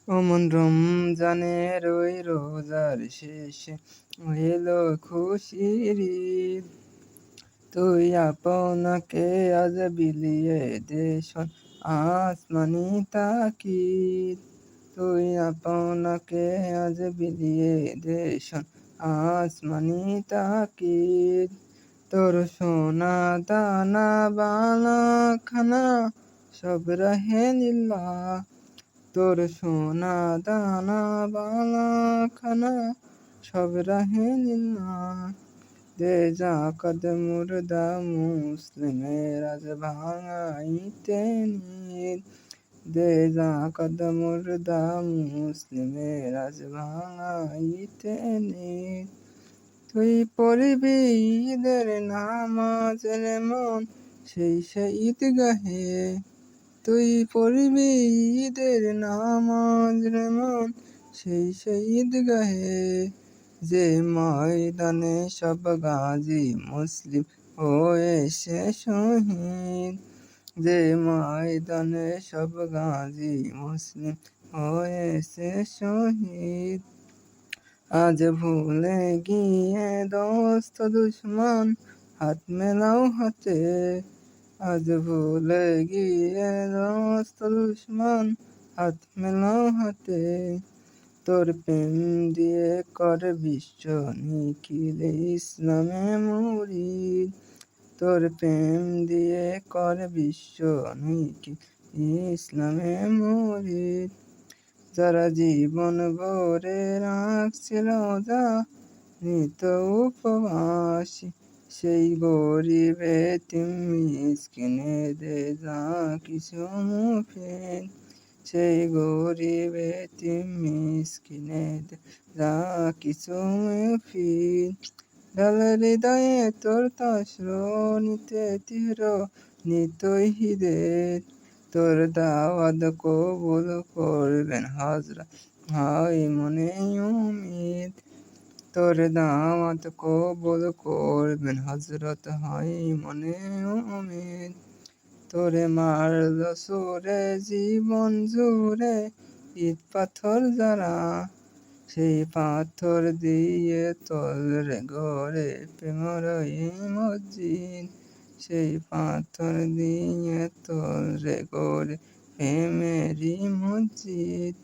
অমন রমজানের ওই রোজার শেষে এলো খুশির ঈদ। তুই আপনাকে আজ বিলিয়ে দে শোন আসমানি তাকিদ। তুই আপনাকে আজ বিলিয়ে দে শোন আসমানি তাকিদ। তোর সোনা দানা বালা খানা সব রহে লিল্লাহ। তোর সোনা দানা বালা খানা সব রহে লিল্লাহ। দে যাকাত মুর্দা মুসলিমের আজ ভাঙাইতে নিদ। দে যাকাত মুর্দা মুসলিমের আজ ভাঙাইতে নিদ। তুই পড়বি ঈদের নামাজ রে মন সেই ঈদগাহে। তুই পড়বি ঈদের নামাজ রে মন সেই ঈদগাহে। যে ময়দানে সব গাজী মুসলিম হয়েছে শহীদ। যে ময়দানে সব গাজী মুসলিম হয়েছে শহীদ। আজ ভুলে গিয়ে দোস্ত দুশ্মন হাত মেলাও হাতে। আজ ভুলে গিয়ে দোস্ত দুশ্মন হাত মেলাও হাতে। তোর প্রেম দিয়ে কর বিশ্ব নিখিল ইসলামে মুরিদ। তোর প্রেম দিয়ে কর বিশ্ব নিখিল ইসলামে মুরিদ। যারা জীবন ভরে রাখছিল রোজা নিত উপবাসী, সেই গরিব এতিম মিসকিনে দে যা কিছু মুফিদ। সেই গরিব এতিম মিসকিনে দে যা কিছু মুফিদ। ঢাল হৃদয়ে তোর তাসর নিতে তীর নিতই হিদের। তোর দাওয়াত কবুল করবেন হযরত হয় মনে উম্মীদ। তোর দাওয়াত কবুল করবেন হযরত হয় মনে উম্মীদ। তোরে মারলো ছুড়ে জীবন জুড়ে ইট পাথর যারা, সেই পাথর দিয়ে তোরে গড়ে প্রেমের মসজিদ। সেই পাথর দিয়ে তোরে গড়ে প্রেমেরই মসজিদ।